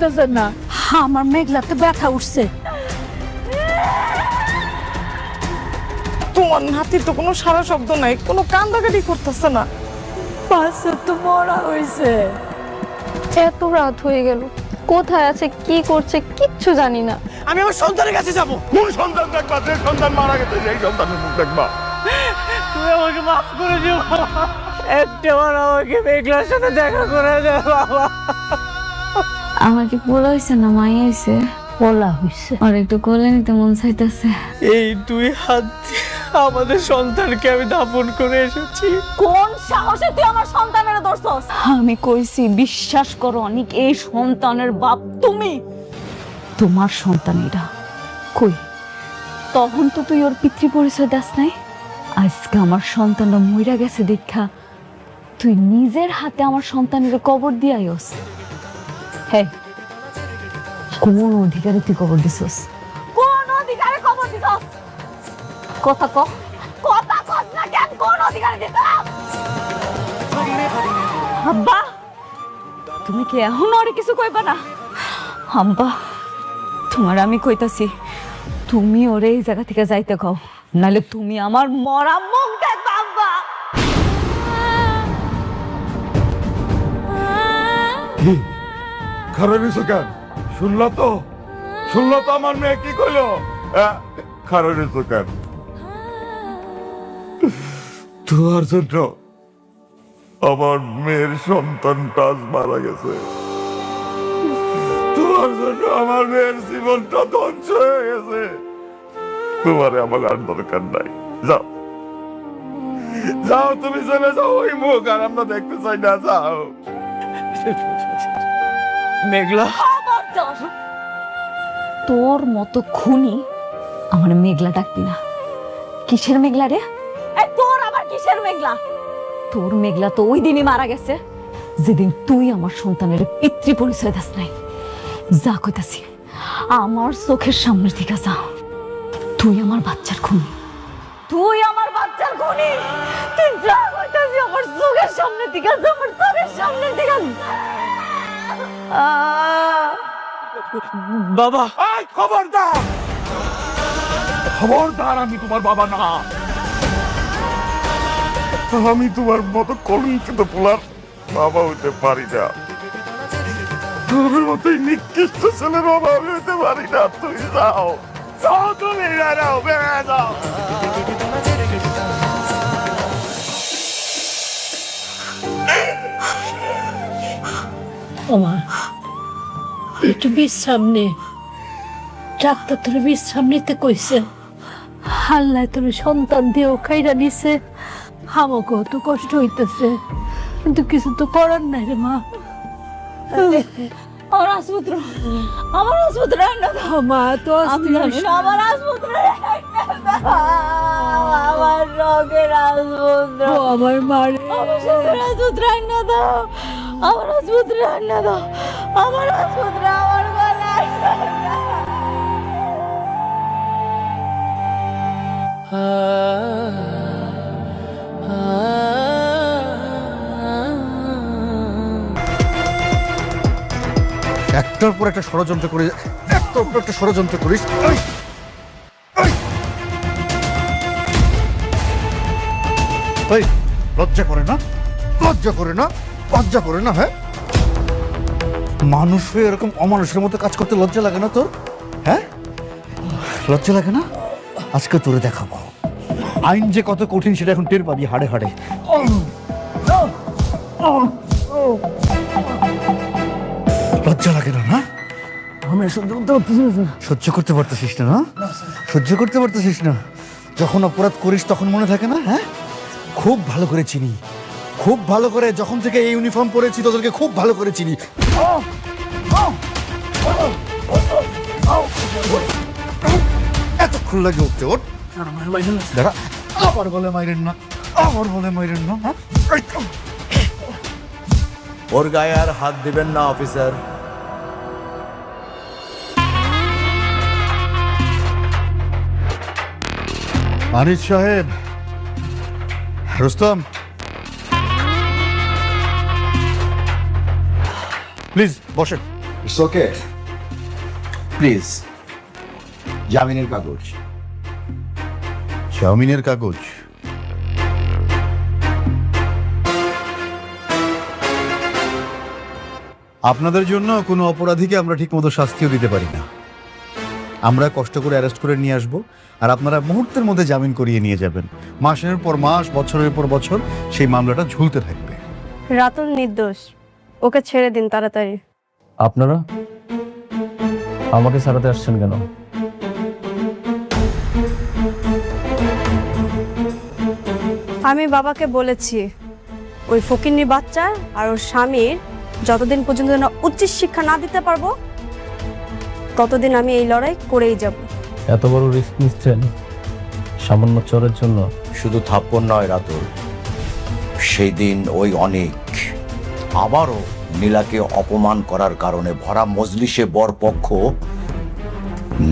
করতেছেন না? আমার মেঘলাতে ব্যথা উঠছে। তোমার নাতির তো কোনো সারা শব্দ নাই, কোনো কান্দাকাটি করতেছে না। বাচ্চা তো মরা হয়েছে। এত রাত হয়ে গেল, কোথায় আছে কি করছে কিচ্ছু জানি না। আমি আমার সন্তানের কাছে যাব। কোন সন্তান দেখবা? যে সন্তান মারা গেছে সেই সন্তানের মুখ দেখবা। তুমি আমাকে মাফ করে দিও বাবা। একটাবার আমাকে মেঘলার সাথে দেখা করে দাও বাবা। আমার কি বলা হয়েছে না মাই হয়েছে? বলা হয়েছে। আর একটু কোলে নিতে মন চাইতেছে। এই দুই হাত দিয়ে আমাদের সন্তানকে আমি দাফন করে এসেছি। কোন সাহসে তুই আমার সন্তানের ধরছস? আমি কইছি বিশ্বাস করো অনেক, এই সন্তানের বাপ তুমি। তোমার সন্তান এরা কই? তখন তো তুই ওর পিতৃ পরিচয় দাস নাই। আজকে আমার সন্তানটা মইরা গেছে দেখা তুই নিজের হাতে আমার সন্তানের কবর দিয়াইস। হ্যাঁ, কোন অধিকারে তুই কবর দিছস? কোন অধিকারে কবর দিছস? কথা ক, কথা কস না কেন? কোন অধিকারে দিছস? আব্বা, তুমি কি এখন আরে কিছু কইবা না? আব্বা, তোমার আমি কইতাছি, তুমি ওরে এই জায়গা থেকে যাইতে কও, নালে তুমি আমার মরা মুখ দেখবা। আব্বা, কি খারাপ হয়েছে কেন? শুনলা তো আমার মেয়ে কি কইলো? খারাপ হয়েছে কেন? তোমার জন্য আমার মেয়ের সন্তানটা আজ মারা গেছে। তোমার জন্য আমার মেয়ের জীবনটা ধ্বংস হয়ে গেছে। তোমারে আমার আর দরকার নাই। যাও যাও, তুমি চলে যাও। ওই মুখ আর আমরা দেখতে চাই না। যাও। মেঘলা, তোর মতো খুনি আমার মেঘলা ডাকবি না। কিসের মেঘলা রে? তোর আবার কিসের মেঘলা? তোর মেঘলা তো ওই দিনই মারা গেছে যেদিন তুই আমার সন্তানের পিতৃ পরিচয় দাস নাই। যা কইতাছি, আমার চোখের সামনে থেকে যা। তুই আমার বাচ্চার খুনি, তুই আমার বাচ্চার খুনি। তুই যা কইতাছি আমার চোখের সামনে থেকে যা, আমার চোখের সামনে থেকে যা। বাবা খবরদার, খবরদার, আমি তোমার বাবা না। আমি তোমার মতো কলঙ্কিত পোলার বাবা হইতে পারি না। তোর মতোই নিকৃষ্ট ছেলের বাবা আমি হইতে পারি না। তুই যাও, যাও, তুমি যাও, বেড়ে যাও। ওমা, একটু বিশ্রাম নে। ডাক্তার তোর বিশ্রাম নিতে কইছে। আল্লাহ তোর সন্তান দিয়েও খাইরা নিছে। আমাকেও তো কষ্ট হইতেছে, কিন্তু কিছু তো করার নাই রে মা। আমার আসপুত্র, আমার আসপুত্র মা তো আমার আসপুত্র, আমার রোগের আসপুত্র, আমার মারে আমার আসপুত্র আইনা দাও, আমার আসপুত্র আইনা দাও, আমার আসপুত্র আমার গলায়। একটার পর একটা ষড়যন্ত্র করে, একটার পর একটা ষড়যন্ত্র করিস। এই লজ্জা করে না? লজ্জা করে না? লজ্জা করে না? হ্যাঁ, মানুষ হয়ে এরকম অমানুষের মতো কাজ করতে লজ্জা লাগে না তোর? হ্যাঁ, লজ্জা লাগে না? আজকে তোরে দেখাবো আইন যে কত কঠিন সেটা এখন টের পাবি হাড়ে হাড়ে। লজ্জা লাগে না? না, আমি সহ্য করতে পারতেছিস না? সহ্য করতে পারতেছিস না? যখন অপরাধ করিস তখন মনে থাকে না? হ্যাঁ, খুব ভালো করে চিনি, খুব ভালো করে। যখন থেকে এই ইউনিফর্ম পরেছি তোদেরকে খুব ভালো করে চিনি। এতক্ষণ লাগে উঠতে। ওঠ, দাঁড়া। আবার বলে মাইরেন না, আবার বলে মাইরেন না। হ্যাঁ, ওর গায়ে আর হাত দিবেন না অফিসার। আনিস সাহেব, রুস্তম, প্লিজ বসেন। ইটস ওকে, প্লিজ জামিনের কাগজ। জামিনের কাগজ? আপনাদের জন্য কোনো অপরাধীকে আমরা ঠিকমতো শাস্তিও দিতে পারি না। আমরা কষ্ট করে অ্যারেস্ট করে নিয়ে আসব, আর আপনারা মুহূর্তের মধ্যে জামিন করিয়ে নিয়ে যাবেন। মাসের পর মাস, বছরের পর বছর সেই মামলাটা ঝুলতে থাকবে। রাতুল নির্দোষ, ওকে ছেড়ে দিন তাড়াতাড়ি। আপনারা আমাকে ছাড়াতে আসছেন কেন? আমি বাবাকে বলেছি ওই ফকিন্নি বাচ্চা আর ওর স্বামীর যতদিন পর্যন্ত না উচ্চ শিক্ষা না দিতে পারবো ততদিন আমি এই লড়াই করেই যাব। এত বড় রিস্ক নিচ্ছেন সামান্য চোরের জন্য? শুধু থাপ্পড় নয় রাতুল, সেই দিন ওই অনেক আবারও নীলাকে অপমান করার কারণে ভরা মজলিসে বরপক্ষ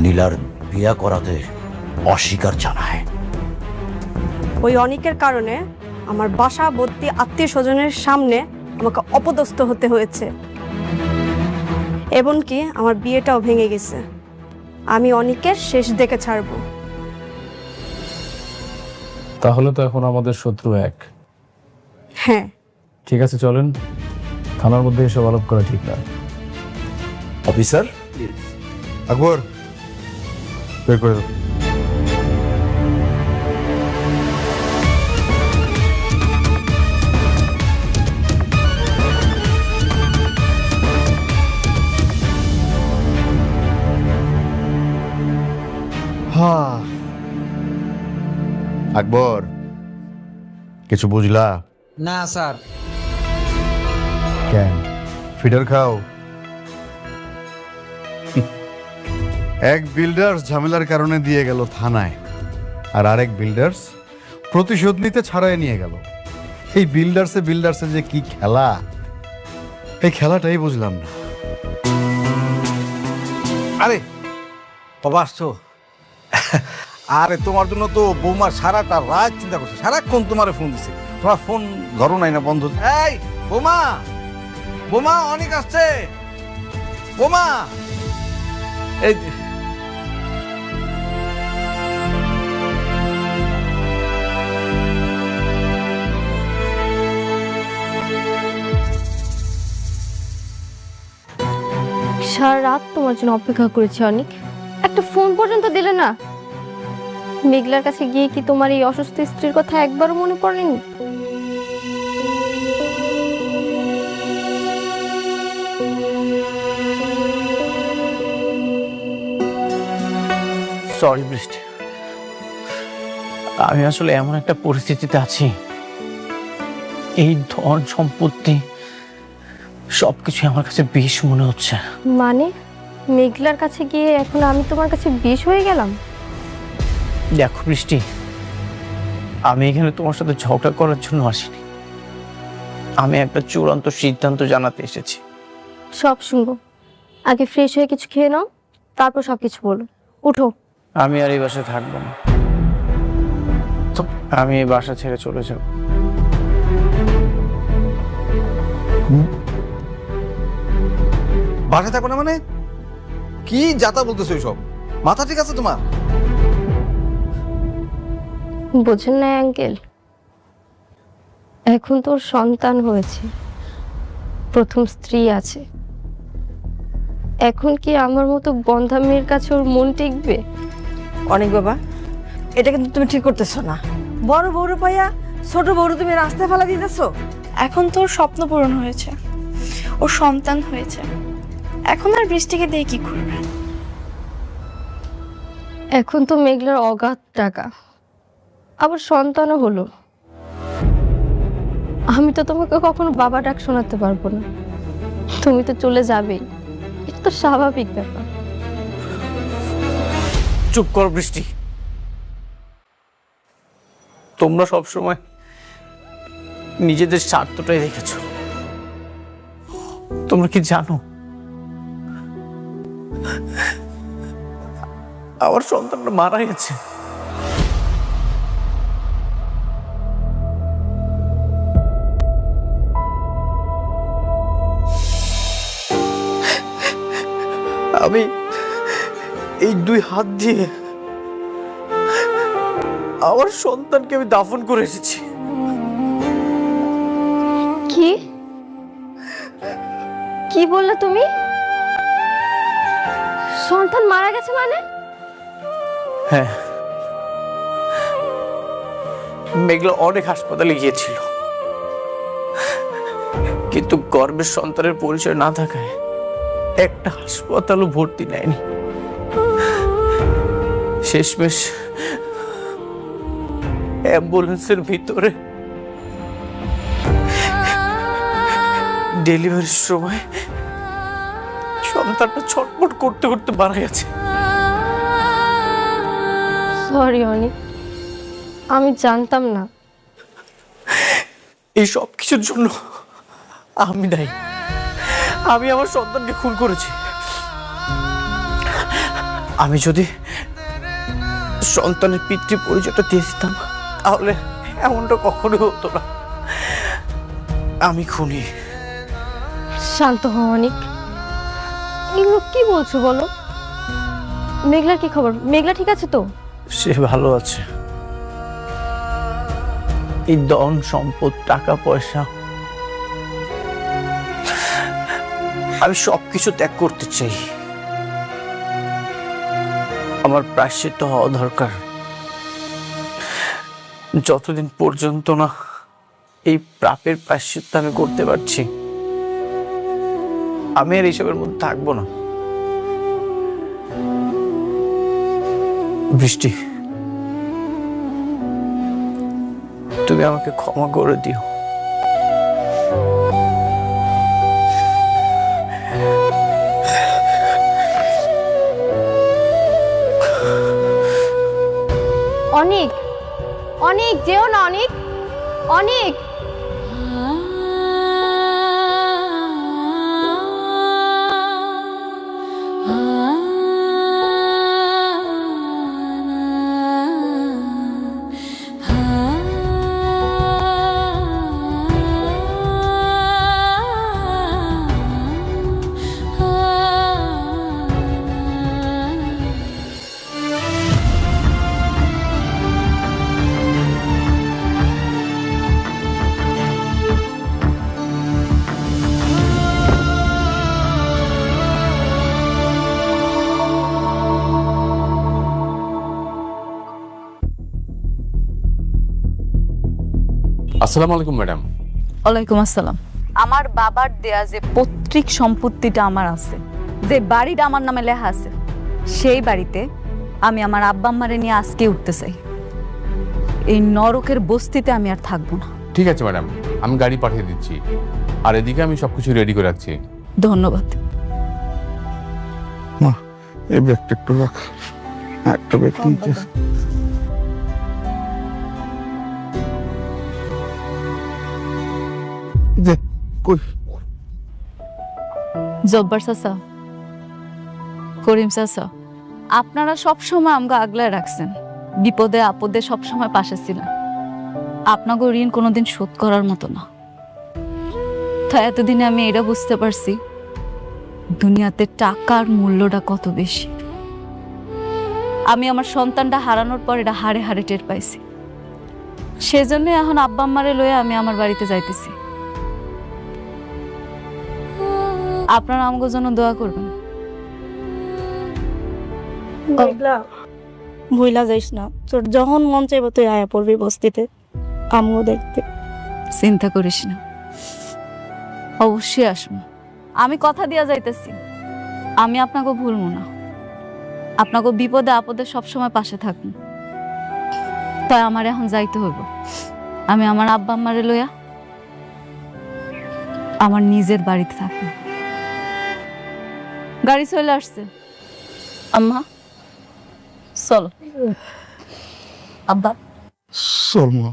নীলার বিয়ে করাতে অস্বীকার জানায়। ওই অনিকের কারণে আমার বাসা ভর্তি আত্মীয় স্বজনের সামনে আমাকে অপদস্থ হতে হয়েছে, এমনকি আমার বিয়েটাও ভেঙে গেছে। আমি অনিকের শেষ দেখে ছাড়বো। তাহলে তো এখন আমাদের শত্রু এক। হ্যাঁ, ঠিক আছে, চলেন। থানার মধ্যে এসব আলাপ করা ঠিক না। অফিসার, আকবর, বের করে দাও। আকবর, কিছু বুঝলা? না স্যার। কেন ফিডার খাও? এক বিল্ডার্স ঝামেলার কারণে দিয়ে গেল থানায়, আর আরেক বিল্ডার্স প্রতিশোধ নিতে ছাড়াই নিয়ে গেল। এই বিল্ডার্সে যে কি খেলা, এই খেলাটাই বুঝলাম না। আরে বাবা আসছো? আরে তোমার জন্য তো বৌমা সারাটা রাত চিন্তা করছে, সারাক্ষণ তোমার ফোন দিছে, তোমার ফোন ধরো নাই না, বন্ধ। এই বৌমা, বৌমা অনেক আসছে, বৌমা। এই সারা রাত তোমার জন্য অপেক্ষা করেছি অনেক, একটা ফোন পর্যন্ত দিলে না। মেঘলার কাছে গিয়ে কি তোমার এই অসুস্থ স্ত্রীর কথা একবারও মনে পড়েনি? সরি বৃষ্টি, আমি আসলে এমন একটা পরিস্থিতিতে আছি, এই ধন সম্পত্তি সবকিছু আমার কাছে বিষ মনে হচ্ছে। মানে মেঘলার কাছে গিয়ে এখন আমি তোমার কাছে বিষ হয়ে গেলাম? দেখো বৃষ্টি, আমি এখানে তোমার সাথে ঝগড়া করার জন্য আসিনি, আমি একটা চূড়ান্ত সিদ্ধান্ত জানাতে এসেছি। সব শুনবো, আগে ফ্রেশ হয়ে কিছু খেয়ে নাও, তারপর সবকিছু বলো। উঠো। আমি আর এই বাসায় থাকবো না, আমি এই বাসা ছেড়ে চলে যাব। বাসায় থাকো না মানে? কি যাতা বলতেছো এইসব? মাথা ঠিক আছে তোমার? বোঝেন না আঙ্কেল, এখন তোর সন্তান হয়েছে, প্রথম স্ত্রী আছে, এখন কি আমার মতো বন্ধা মেয়ের কাছে ওর মন টিকবে? অনেক বাবা, এটা কিন্তু তুমি ঠিক করতেছো না। বড় বউরে পাইয়া ছোট বউরে তুমি রাস্তায় ফেলা দিতেছো। এখন তোর স্বপ্ন পূরণ হয়েছে, ওর সন্তান হয়েছে, এখন আর বৃষ্টিকে দিয়ে কি করবে? এখন তো মেঘলার অগাধ টাকা, আবার সন্তানও হলো। আমি তো তোমাকে কখনো বাবা ডাক শোনাতে পারবো না, তুমি তো চলে যাবেই, এটা তো স্বাভাবিক ব্যাপার। চুপ কর বৃষ্টি, তোমরা সবসময় নিজেদের স্বার্থটাই দেখেছ। তোমরা কি জানো আমার সন্তানটা মারা গেছে? আমি এই দুই হাত দিয়ে আমার সন্তানকে আমি দাফন করে এসেছি। কি কি বললে তুমি? সন্তান মারা গেছে মানে? হ্যাঁ, মেঘলা অনেক হাসপাতালে গিয়েছিল, কিন্তু গর্ভের সন্তানের পরিচয় না থাকায় একটা হাসপাতালও ভর্তি নেয়নি। শেষমেশ অ্যাম্বুলেন্সের ভিতরে ডেলিভারির সময় সন্তানটা ছটফট করতে করতে মারা গেছে। সরি অনিক, আমি জানতাম না। এই সব কিছুর জন্য আমি দায়ী। আমি আমার সন্তানকে খুন করেছি। আমি যদি সন্তানের পিতৃ পরিচয়টা দিয়ে দিতাম তাহলে এমনটা কখনোই হতো না। আমি খুনি। শান্ত হও অনিক, এগুলো কি বলছো বলো? মেঘলার কি খবর? মেঘলা ঠিক আছে তো? সে ভালো আছে। এই ধন সম্পদ টাকা পয়সা আমি সবকিছু ত্যাগ করতে চাই। আমার প্রায়শ্চিত্ত হওয়া দরকার। যতদিন পর্যন্ত না এই পাপের প্রায়শ্চিত্ত আমি করতে পারছি, আমি আর এইসবের মধ্যে থাকবো না। বৃষ্টি, তুমি আমাকে ক্ষমা করে দিও। অনিক, অনিক যেও না অনিক, অনিক। আসসালামু আলাইকুম ম্যাডাম। ওয়ালাইকুম আসসালাম। আমার বাবার দেয়া যে পৈতৃক সম্পত্তিটা আমার আছে, যে বাড়িটা আমার নামে লেখা আছে, সেই বাড়িতে আমি আমার আব্বা আম্মারে নিয়ে আজকে উঠতে চাই। এই নরকের বস্তিতে আমি আর থাকবো না। ঠিক আছে ম্যাডাম, আমি গাড়ি পাঠিয়ে দিচ্ছি, আর এদিকে আমি সবকিছু রেডি করে রাখছি। ধন্যবাদ। মা, এই ব্যাগটা একটু রাখ। একটা ব্যাগ নিতে। যে কই জব্বার চাচা, করিম চাচা, আপনারা সবসময় আমাকে আগলায় রাখছেন, বিপদে আপদে সবসময় পাশে ছিলেন। আপনাকে ঋণ কোনোদিন শোধ করার মতো না। তাই এতদিনে আমি এটা বুঝতে পারছি দুনিয়াতে টাকার মূল্যটা কত বেশি। আমি আমার সন্তানটা হারানোর পর এটা হাড়ে হাড়ে টের পাইছি। সেজন্য এখন আব্বা আম্মারে লয়ে আমি আমার বাড়িতে যাইতেছি। আপনারা আমাকে জন্য দোয়া করবেন। ভুইলা যাইস না, তোর যখন মন চাইব তুই আয়া পড়বি বস্তিতে, আমিও দেখতে। চিন্তা করিস না, অবশ্যই আসবো। আমি কথা দিয়া যাইতেছি, আমি আপনাকে ভুলবো না। আপনাকে বিপদে আপদে সবসময় পাশে থাকুন। তাই আমার এখন যাইতে হইব। আমি আমার আব্বা আম্মারে লইয়া আমার নিজের বাড়িতে থাকি। গাড়ি চলে আসছে। আম্মা চলো। আব্বা চল মা।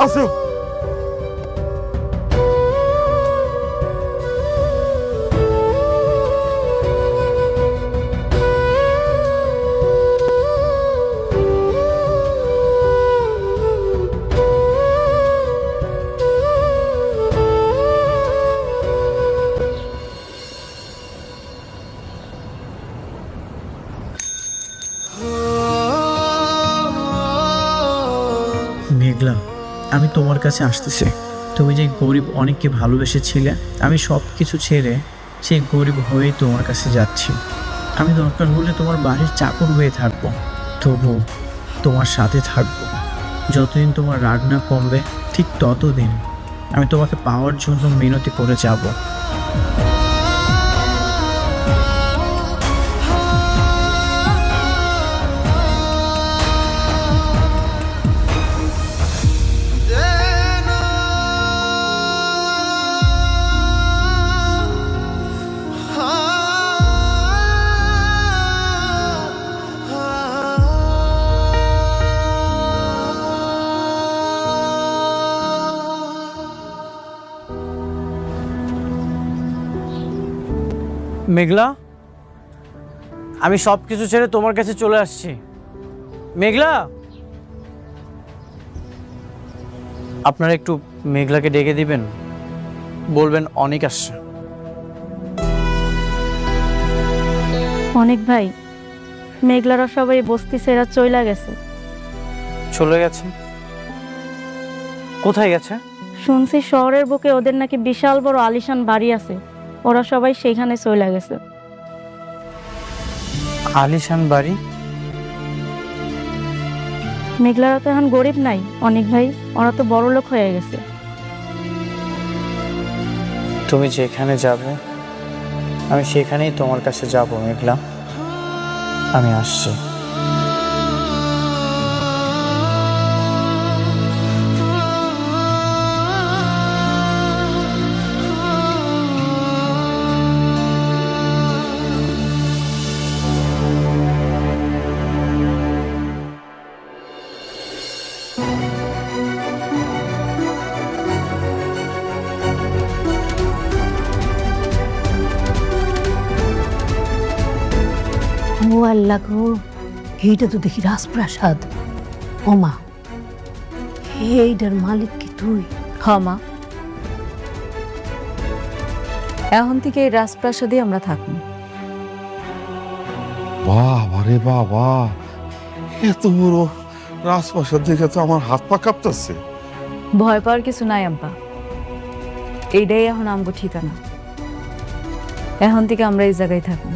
আসো। মেঘলা, আমি তোমার কাছে আসতেছি। তুমি যে গরিব অনেককে ভালোবেসেছিলে, আমি সব কিছু ছেড়ে সেই গরিব হয়েই তোমার কাছে যাচ্ছি। আমি দরকার হলে তোমার বাড়ির চাকর হয়ে থাকবো, তবু তোমার সাথে থাকবো। যতদিন তোমার রাগ না কমবে, ঠিক ততদিন আমি তোমাকে পাওয়ার জন্য মিনতি করে যাব। মেঘলা, আমি সব কিছু ছেড়ে তোমার কাছে চলে আসছি। মেঘলা, আপনারা একটু মেঘলাকে ডেকে দিবেন, বলবেন অনেক আসছে। অনেক ভাই, মেঘলারা সবাই বস্তি ছেড়া চইলা গেছে। চলে গেছে? কোথায় গেছে? শুনছি শহরের বুকে ওদের নাকি বিশাল বড় আলিশান বাড়ি আছে, ওরা সবাই সেইখানে চইলা গেছে। আলিশান বাড়ি? মেঘলারা তো এখন গরিব নাই অনেক ভাই, ওরা তো বড় লোক হয়ে গেছে। তুমি যেখানে যাবে আমি সেখানেই তোমার কাছে যাব। মেঘলা, আমি আসছি। ও আল্লাহ গো, এইটা তো দেখি রাজপ্রাসাদ। ওমা, এইটার মালিক কি তুই? হ্যাঁ মা, এখন থেকে এই রাজপ্রাসাদে আমরা থাকবো। বাবা রে বাবা, এত বড় রাজপ্রাসাদ দেখে তো আমার হাত পা কাঁপতেছে। ভয় পাওয়ার কিছু নাই আব্বা, এইটাই এখন আমগো ঠিকানা। এখন থেকে আমরা এই জায়গায় থাকবো।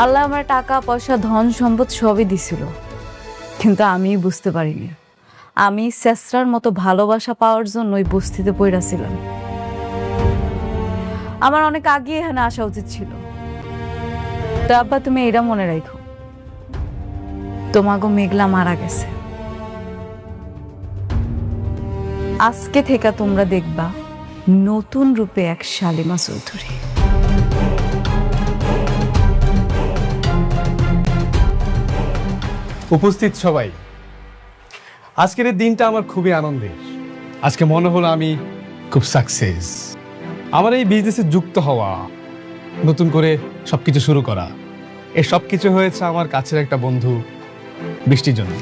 আল্লাহ আমার টাকা পয়সা ধন সম্পদ সবই দিছিল, কিন্তু আমি বুঝতে পারিনি আমি শেষরার মতো ভালোবাসা পাওয়ার জন্য ওই বস্তিতে পড়েছিলাম। আমার অনেক আগে এখানে আসা উচিত ছিল। তো আব্বা, তুমি এটা মনে রাখো, তোমাগো মেঘলা মারা গেছে। আজকে থেকে তোমরা দেখবা নতুন রূপে এক শালিমা চৌধুরী। উপস্থিত সবাই, আজকের এই দিনটা আমার খুবই আনন্দের। আজকে মনে হলো আমি খুব সাকসেস। আমার এই বিজনেসে যুক্ত হওয়া, নতুন করে সবকিছু শুরু করা, এই সব কিছু হয়েছে আমার কাছের একটা বন্ধু বৃষ্টির জন্য।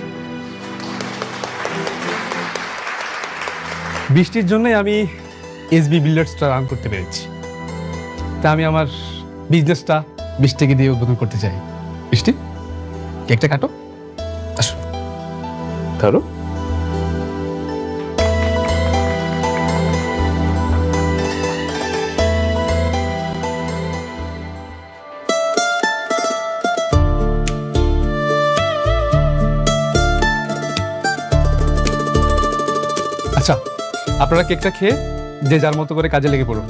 বৃষ্টির জন্যই আমি এসবি বিল্ডার্সটা রান করতে পেরেছি। তা আমি আমার বিজনেসটা বৃষ্টিকে দিয়ে উদ্বোধন করতে চাই। বৃষ্টি, কেকটা কাটো, আসো, ধরো। আচ্ছা, আপনারা কেকটা খেয়ে যে যার মতো করে কাজে লেগে পড়ুন।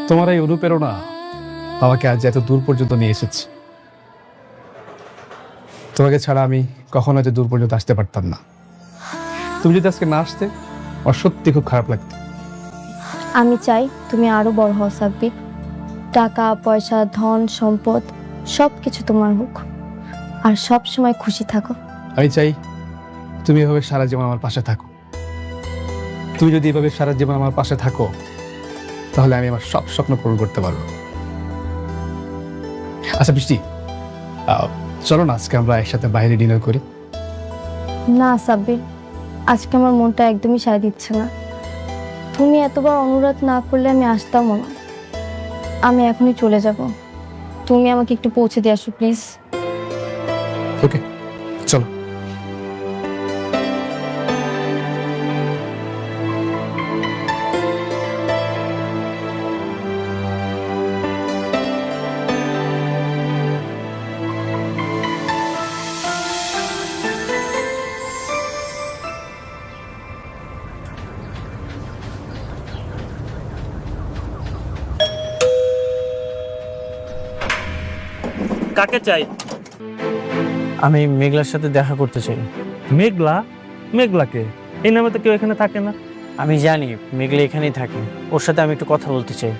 তোমার এই অনুপ্রেরণা বাবাকে আজ এত দূর পর্যন্ত নিয়ে এসেছে। তোমাকে ছাড়া আমি কখনো এত দূর পর্যন্ত আসতে পারতাম না। তুমি যদি আজকে না আসতে আমার সত্যি খুব খারাপ লাগতো। আমি চাই তুমি আরো বড় হও সাব্বির। টাকা পয়সা ধন সম্পদ সব কিছু তোমার হোক, আর সব সময় খুশি থাকো। আমি চাই তুমি এভাবে সারা জীবন আমার পাশে থাকো। তুমি যদি এভাবে সারা জীবন আমার পাশে থাকো তাহলে আমি আমার সব স্বপ্ন পূরণ করতে পারবো। আচ্ছা বৃষ্টি, চলো না আজকে আমরা একসাথে বাইরে ডিনার করি। না সাব্বির, আজকে আমার মনটা একদমই সায় দিচ্ছে না। তুমি এতবার অনুরোধ না করলে আমি আসতামও না। আমি এখনই চলে যাব। তুমি আমাকে একটু পৌঁছে দিয়ে আসো প্লিজ। ওকে চলো। কাকে চাই? আমি মেঘলার সাথে দেখা করতে চাই। মেঘলা? মেঘলাকে? এই নামে তো কেউ এখানে থাকে না। আমি জানি মেঘলা এখানেই থাকে, ওর সাথে আমি একটু কথা বলতে চাই।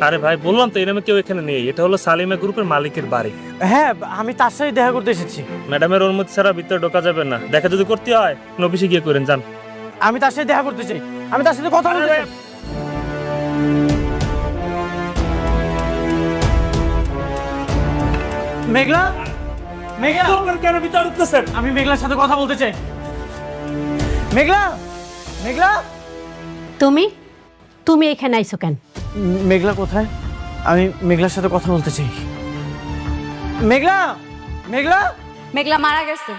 আরে ভাই বললাম তো এই নামে কেউ এখানে নেই, এটা হলো সালিমা গ্রুপের মালিকের বাড়ি। হ্যাঁ, আমি তার সাথে দেখা করতে এসেছি। ম্যাডামের অনুমতি ছাড়া ভিতরে ঢোকা যাবে না। দেখা যদি করতে হয় অফিসে গিয়ে করেন, যান। আমি তার সাথে দেখা করতে চাই, আমি তার সাথে কথা বলতে চাই। মেঘলা, মেঘলা কেন ভিতরে ঢুকতেছেন? আমি মেঘলার সাথে কথা বলতে চাই। মেঘলা, মেঘলা, তুমি তুমি এখানে আইছো কেন? মেঘলা কোথায়? আমি মেঘলার সাথে কথা বলতে চাই। মেঘলা, মেঘলা, মেঘলা মারা গেছে।